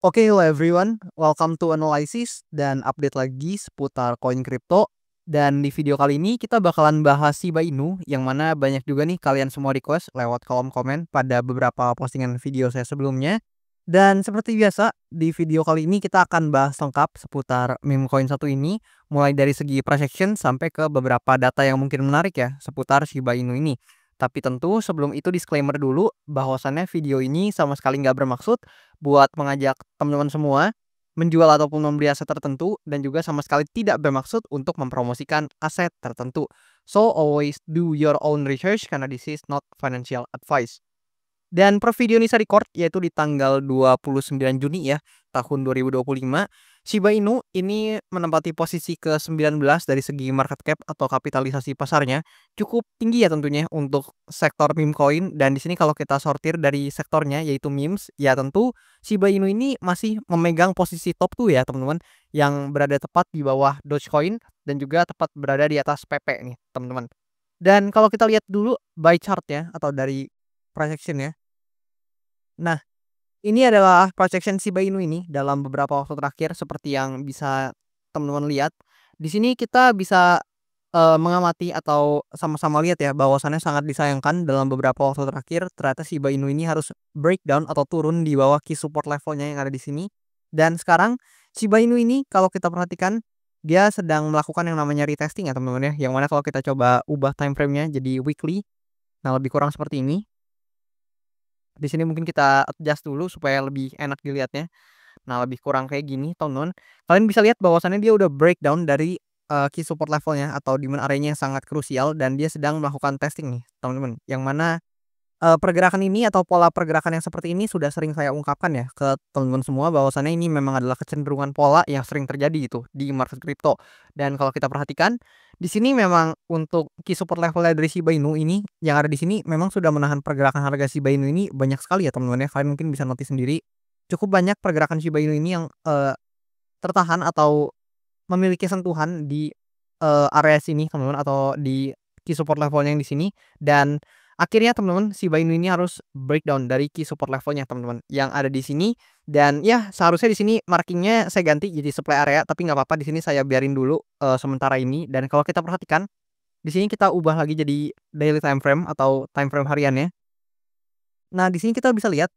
Oke, hello everyone. Welcome to Analysis dan update lagi seputar koin kripto. Dan di video kali ini kita bakalan bahas Shiba Inu yang mana banyak juga nih kalian semua request lewat kolom komen pada beberapa postingan video saya sebelumnya. Dan seperti biasa, di video kali ini kita akan bahas lengkap seputar meme coin satu ini, mulai dari segi projection sampai ke beberapa data yang mungkin menarik ya seputar Shiba Inu ini. Tapi tentu sebelum itu disclaimer dulu bahwasannya video ini sama sekali nggak bermaksud buat mengajak teman-teman semua menjual ataupun membeli aset tertentu dan juga sama sekali tidak bermaksud untuk mempromosikan aset tertentu. So always do your own research karena this is not financial advice. Dan per video ini saya record yaitu di tanggal 29 Juni ya, tahun 2025. Shiba Inu ini menempati posisi ke-19 dari segi market cap atau kapitalisasi pasarnya. Cukup tinggi ya tentunya untuk sektor meme coin, dan di sini kalau kita sortir dari sektornya yaitu memes, ya tentu Shiba Inu ini masih memegang posisi top 2 ya teman-teman, yang berada tepat di bawah Dogecoin dan juga tepat berada di atas PP nih teman-teman. Dan kalau kita lihat dulu by chart ya atau dari projection ya. Nah, ini adalah projection Shiba Inu ini dalam beberapa waktu terakhir seperti yang bisa teman-teman lihat. Di sini kita bisa mengamati atau sama-sama lihat ya bahwasannya sangat disayangkan dalam beberapa waktu terakhir ternyata Shiba Inu ini harus breakdown atau turun di bawah key support levelnya yang ada di sini. Dan sekarang Shiba Inu ini kalau kita perhatikan dia sedang melakukan yang namanya retesting ya teman-teman ya. Yang mana kalau kita coba ubah time frame-nya jadi weekly, nah lebih kurang seperti ini. Di sini mungkin kita adjust dulu supaya lebih enak dilihatnya. Nah, lebih kurang kayak gini, teman-teman. Kalian bisa lihat bahwasannya dia udah breakdown dari key support levelnya atau demand area-nya yang sangat krusial dan dia sedang melakukan testing nih, teman-teman. Yang mana pergerakan ini atau pola pergerakan yang seperti ini sudah sering saya ungkapkan ya ke teman-teman semua bahwasannya ini memang adalah kecenderungan pola yang sering terjadi gitu di market crypto. Dan kalau kita perhatikan di sini memang untuk key support levelnya dari Shiba Inu ini yang ada di sini memang sudah menahan pergerakan harga Shiba Inu ini banyak sekali ya teman-teman ya. Kalian mungkin bisa notice sendiri cukup banyak pergerakan Shiba Inu ini yang tertahan atau memiliki sentuhan di area sini teman-teman atau di key support levelnya yang di sini. Dan akhirnya teman-teman Shiba Inu ini harus breakdown dari key support levelnya teman-teman yang ada di sini. Dan ya seharusnya di sini markingnya saya ganti jadi supply area, tapi nggak apa-apa, di sini saya biarin dulu sementara ini. Dan kalau kita perhatikan di sini kita ubah lagi jadi daily time frame atau time frame hariannya. Nah, di sini kita bisa lihat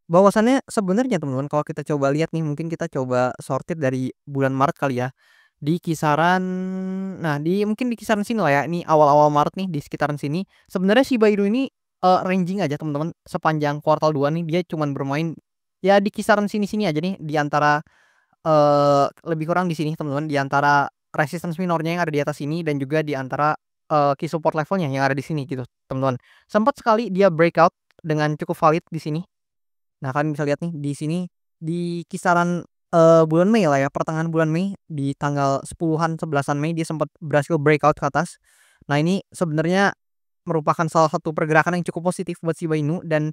bahwasannya sebenarnya teman-teman kalau kita coba lihat nih, mungkin kita coba sortir dari bulan Maret kali ya. Di kisaran nah di mungkin di kisaran sini lah ya, ini awal-awal Maret nih di sekitaran sini. Sebenarnya Shiba Inu ini ranging aja teman-teman, sepanjang kuartal 2 nih dia cuman bermain ya di kisaran sini-sini aja nih, di antara lebih kurang di sini teman-teman, di antara resistance minornya yang ada di atas sini dan juga di antara key support levelnya yang ada di sini gitu, teman-teman. Sempat sekali dia breakout dengan cukup valid di sini. Nah, kalian bisa lihat nih di sini di kisaran bulan Mei lah ya, pertengahan bulan Mei di tanggal 10-an 11-an Mei dia sempat berhasil breakout ke atas. Nah, ini sebenarnya merupakan salah satu pergerakan yang cukup positif buat Shiba Inu, dan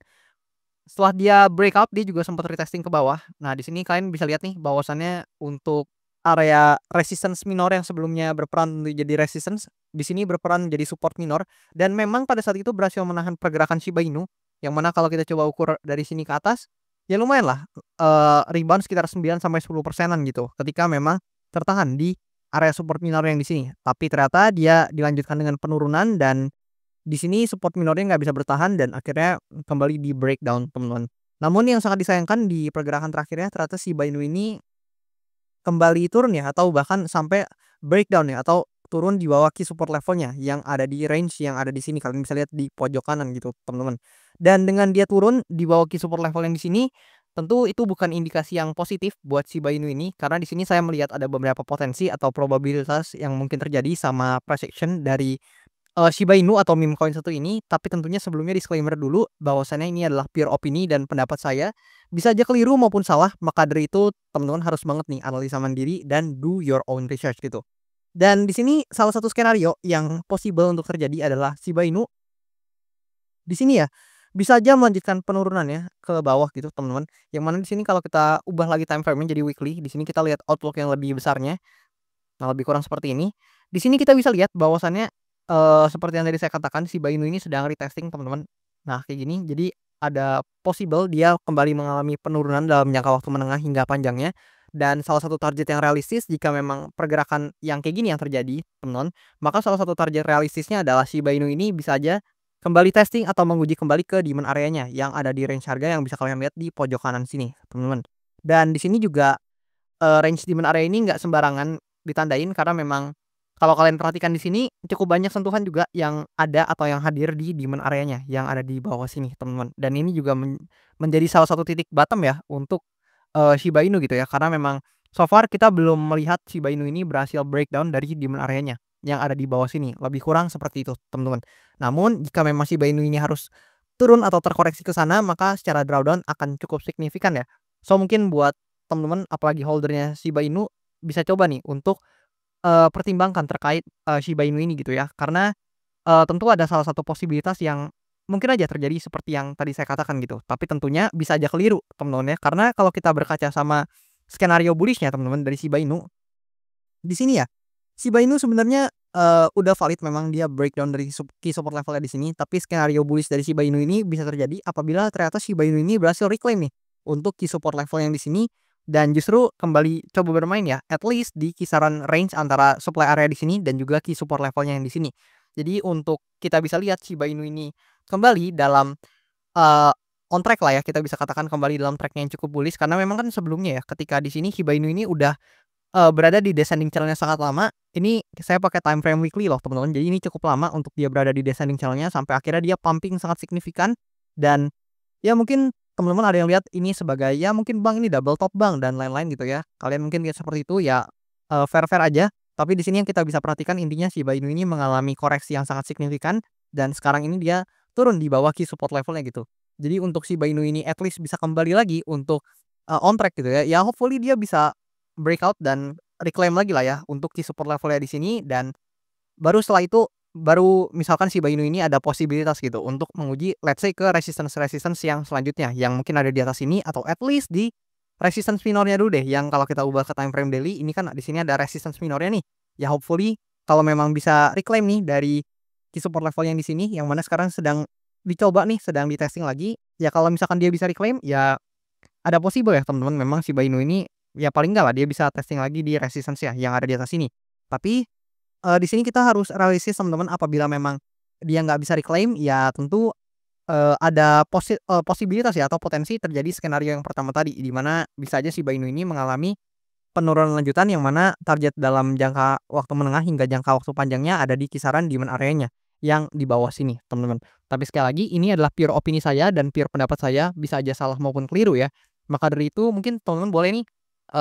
setelah dia breakout dia juga sempat retesting ke bawah. Nah, di sini kalian bisa lihat nih bahwasannya untuk area resistance minor yang sebelumnya berperan untuk jadi resistance, di sini berperan jadi support minor, dan memang pada saat itu berhasil menahan pergerakan Shiba Inu yang mana kalau kita coba ukur dari sini ke atas ya lumayan lah rebound sekitar 9 sampai 10%-an gitu ketika memang tertahan di area support minor yang di sini. Tapi ternyata dia dilanjutkan dengan penurunan dan di sini support minornya nggak bisa bertahan dan akhirnya kembali di breakdown teman-teman. Namun yang sangat disayangkan di pergerakan terakhirnya ternyata si Shiba Inu ini kembali turun ya atau bahkan sampai breakdown ya atau turun di bawah key support levelnya yang ada di range yang ada di sini. Kalian bisa lihat di pojok kanan gitu teman-teman. Dan dengan dia turun di bawah key support level yang di sini, tentu itu bukan indikasi yang positif buat Shiba Inu ini, karena di sini saya melihat ada beberapa potensi atau probabilitas yang mungkin terjadi sama price action dari Shiba Inu atau meme coin satu ini. Tapi tentunya sebelumnya disclaimer dulu bahwasannya ini adalah pure opini dan pendapat saya. Bisa aja keliru maupun salah, maka dari itu teman-teman harus banget nih analisa mandiri dan do your own research gitu. Dan di sini salah satu skenario yang possible untuk terjadi adalah Shiba Inu di sini ya bisa aja melanjutkan penurunannya ke bawah gitu teman-teman. Yang mana di sini kalau kita ubah lagi time frame-nya jadi weekly, di sini kita lihat outlook yang lebih besarnya. Nah, lebih kurang seperti ini. Di sini kita bisa lihat bahwasannya seperti yang tadi saya katakan Shiba Inu ini sedang retesting teman-teman. Nah, kayak gini. Jadi ada possible dia kembali mengalami penurunan dalam jangka waktu menengah hingga panjangnya. Dan salah satu target yang realistis jika memang pergerakan yang kayak gini yang terjadi, teman-teman, maka salah satu target realistisnya adalah Shiba Inu ini bisa aja kembali testing atau menguji kembali ke demand area-nya yang ada di range harga yang bisa kalian lihat di pojok kanan sini, teman-teman. Dan di sini juga range demand area ini nggak sembarangan ditandain karena memang kalau kalian perhatikan di sini cukup banyak sentuhan juga yang ada atau yang hadir di demand area-nya yang ada di bawah sini, teman-teman. Dan ini juga menjadi salah satu titik bottom ya untuk, Shiba Inu gitu ya, karena memang so far kita belum melihat Shiba Inu ini berhasil breakdown dari demand area-nya yang ada di bawah sini, lebih kurang seperti itu, teman-teman. Namun jika memang Shiba Inu ini harus turun atau terkoreksi ke sana, maka secara drawdown akan cukup signifikan ya. So mungkin buat teman-teman apalagi holdernya Shiba Inu bisa coba nih untuk, pertimbangkan terkait, Shiba Inu ini gitu ya. Karena, tentu ada salah satu posibilitas yang mungkin aja terjadi seperti yang tadi saya katakan gitu. Tapi tentunya bisa aja keliru teman-teman ya. Karena kalau kita berkaca sama skenario bullish-nya teman-teman dari Shiba Inu, di sini ya, Shiba Inu sebenarnya, udah valid memang dia breakdown dari key support level-nya di sini. Tapi skenario bullish dari Shiba Inu ini bisa terjadi apabila ternyata Shiba Inu ini berhasil reclaim nih untuk key support level yang di sini dan justru kembali coba bermain ya, at least di kisaran range antara supply area di sini dan juga key support levelnya yang di sini. Jadi untuk kita bisa lihat Shiba Inu ini kembali dalam, eee, on track lah ya, kita bisa katakan kembali dalam track yang cukup bullish karena memang kan sebelumnya ya, ketika di sini Shiba Inu ini udah, berada di descending channel-nya sangat lama. Ini saya pakai time frame weekly loh teman-teman, jadi ini cukup lama untuk dia berada di descending channel-nya sampai akhirnya dia pumping sangat signifikan dan ya mungkin teman-teman ada yang lihat ini sebagai, ya mungkin Bang ini double top Bang dan lain-lain gitu ya. Kalian mungkin lihat seperti itu ya, fair-fair aja. Tapi di sini yang kita bisa perhatikan intinya Shiba Inu ini mengalami koreksi yang sangat signifikan dan sekarang ini dia turun di bawah key support level-nya gitu. Jadi untuk Shiba Inu ini at least bisa kembali lagi untuk, on track gitu ya. Ya hopefully dia bisa breakout dan reclaim lagi lah ya untuk key support level-nya di sini dan baru setelah itu, baru misalkan Shiba Inu ini ada posibilitas gitu untuk menguji let's say ke resistance-resistance yang selanjutnya, yang mungkin ada di atas ini atau at least di resistance minornya dulu deh, yang kalau kita ubah ke time frame daily ini kan di sini ada resistance minornya nih. Ya hopefully kalau memang bisa reclaim nih dari key support level yang di sini, yang mana sekarang sedang dicoba nih, sedang di-testing lagi. Ya kalau misalkan dia bisa reclaim, ya ada possible ya teman-teman memang Shiba Inu ini ya paling enggak lah dia bisa testing lagi di resistance ya yang ada di atas sini. Tapi di sini kita harus realistis teman-teman apabila memang dia nggak bisa reclaim, ya tentu, ada posibilitas ya atau potensi terjadi skenario yang pertama tadi, di mana bisa aja Shiba Inu ini mengalami penurunan lanjutan yang mana target dalam jangka waktu menengah hingga jangka waktu panjangnya ada di kisaran demand area-nya yang di bawah sini, teman-teman. Tapi sekali lagi ini adalah pure opini saya dan pure pendapat saya, bisa aja salah maupun keliru ya. Maka dari itu mungkin teman-teman boleh nih,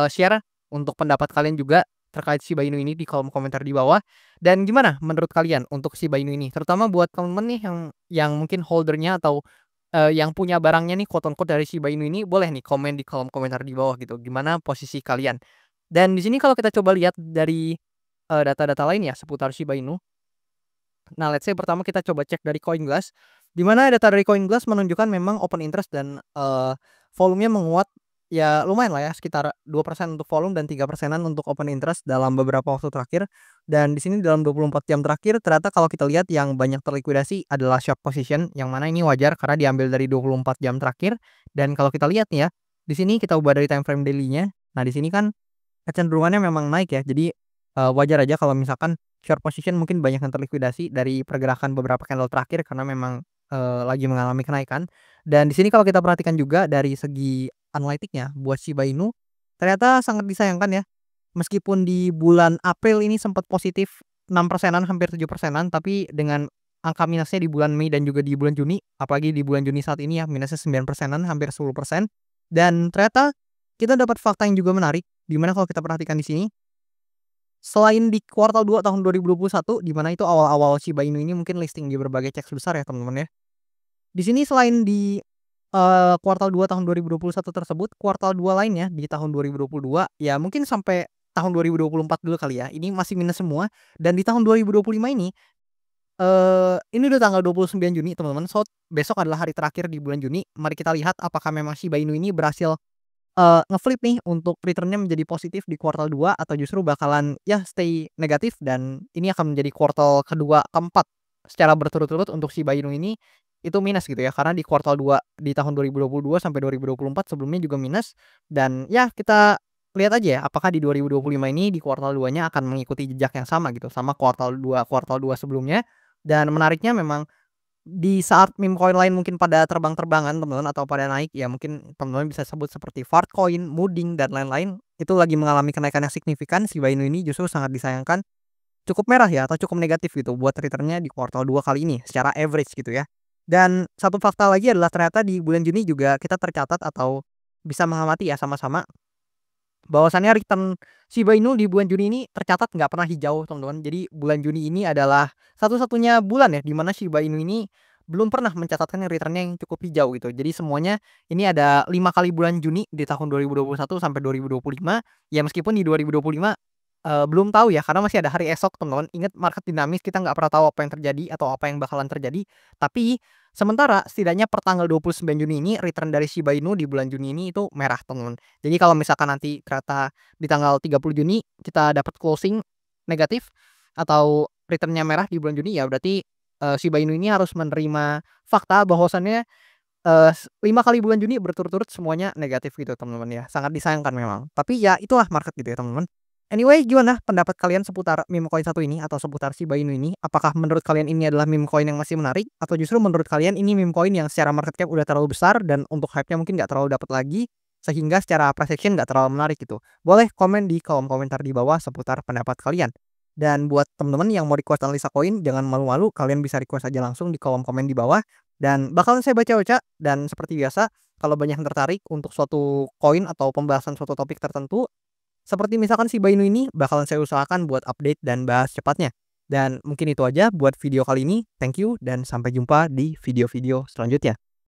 share untuk pendapat kalian juga terkait Shiba Inu ini di kolom komentar di bawah. Dan gimana menurut kalian untuk Shiba Inu ini? Terutama buat teman-teman nih yang mungkin holdernya atau, yang punya barangnya nih quote on quote dari Shiba Inu ini, boleh nih komen di kolom komentar di bawah gitu, gimana posisi kalian? Dan di sini kalau kita coba lihat dari, data-data lain ya seputar Shiba Inu. Nah, let's say pertama kita coba cek dari CoinGlass, di mana data dari CoinGlass menunjukkan memang open interest dan, volumenya menguat, ya lumayan lah ya sekitar 2% untuk volume dan 3%-an untuk open interest dalam beberapa waktu terakhir. Dan di sini dalam 24 jam terakhir ternyata kalau kita lihat yang banyak terlikuidasi adalah short position, yang mana ini wajar karena diambil dari 24 jam terakhir. Dan kalau kita lihat nih ya, di sini kita ubah dari time frame daily-nya. Nah, di sini kan kecenderungannya memang naik ya. Jadi, wajar aja kalau misalkan short position mungkin banyak yang terlikuidasi dari pergerakan beberapa candle terakhir karena memang, lagi mengalami kenaikan. Dan di sini kalau kita perhatikan juga dari segi analitiknya buat Shiba Inu, ternyata sangat disayangkan ya, meskipun di bulan April ini sempat positif 6%-an hampir 7%-an, tapi dengan angka minusnya di bulan Mei dan juga di bulan Juni, apalagi di bulan Juni saat ini ya minusnya 9%-an hampir 10%. Dan ternyata kita dapat fakta yang juga menarik, di mana kalau kita perhatikan di sini, selain di kuartal 2 tahun 2021 di mana itu awal-awal Shiba Inu ini mungkin listing di berbagai ceks besar ya teman-teman ya. Di sini selain di, kuartal 2 tahun 2021 tersebut, kuartal 2 lainnya di tahun 2022 ya mungkin sampai tahun 2024 dulu kali ya, ini masih minus semua. Dan di tahun 2025 ini udah tanggal 29 Juni teman-teman, so besok adalah hari terakhir di bulan Juni. Mari kita lihat apakah memang Shiba Inu ini berhasil ngeflip nih untuk return-nya menjadi positif di kuartal 2 atau justru bakalan ya stay negatif dan ini akan menjadi kuartal kedua keempat secara berturut-turut untuk Shiba Inu ini itu minus gitu ya, karena di kuartal 2 di tahun 2022 sampai 2024 sebelumnya juga minus, dan ya kita lihat aja ya apakah di 2025 ini di kuartal 2-nya akan mengikuti jejak yang sama gitu, sama kuartal 2 sebelumnya. Dan menariknya memang di saat meme coin lain mungkin pada terbang-terbangan teman-teman atau pada naik, ya mungkin teman-teman bisa sebut seperti Fartcoin, Mooding, dan lain-lain, itu lagi mengalami kenaikan yang signifikan. Shiba Inu ini justru sangat disayangkan, cukup merah ya atau cukup negatif gitu buat return-nya di kuartal 2 kali ini secara average gitu ya. Dan satu fakta lagi adalah ternyata di bulan Juni juga kita tercatat atau bisa mengamati ya sama-sama bahwasannya return Shiba Inu di bulan Juni ini tercatat nggak pernah hijau teman-teman. Jadi bulan Juni ini adalah satu-satunya bulan ya di mana Shiba Inu ini belum pernah mencatatkan return-nya yang cukup hijau gitu. Jadi semuanya ini ada 5 kali bulan Juni di tahun 2021 sampai 2025. Ya meskipun di 2025 belum tahu ya karena masih ada hari esok teman-teman. Ingat market dinamis, kita nggak pernah tahu apa yang terjadi atau apa yang bakalan terjadi. Tapi sementara setidaknya per tanggal 29 Juni ini return dari Shiba Inu di bulan Juni ini itu merah teman-teman. Jadi kalau misalkan nanti ternyata di tanggal 30 Juni kita dapat closing negatif atau return-nya merah di bulan Juni, ya berarti Shiba Inu ini harus menerima fakta bahwasannya 5 kali bulan Juni berturut-turut semuanya negatif gitu teman-teman ya. Sangat disayangkan memang. Tapi ya itulah market gitu ya teman-teman. Anyway, gimana pendapat kalian seputar meme coin satu ini atau seputar Shiba Inu ini? Apakah menurut kalian ini adalah meme coin yang masih menarik, atau justru menurut kalian ini meme coin yang secara market cap udah terlalu besar dan untuk hype-nya mungkin nggak terlalu dapat lagi, sehingga secara price action nggak terlalu menarik gitu? Boleh komen di kolom komentar di bawah seputar pendapat kalian. Dan buat teman-teman yang mau request analisa koin, jangan malu-malu, kalian bisa request aja langsung di kolom komen di bawah. Dan bakalan saya baca-baca, dan seperti biasa, kalau banyak yang tertarik untuk suatu koin atau pembahasan suatu topik tertentu, seperti misalkan Shiba Inu ini, bakalan saya usahakan buat update dan bahas cepatnya. Dan mungkin itu aja buat video kali ini. Thank you dan sampai jumpa di video-video selanjutnya.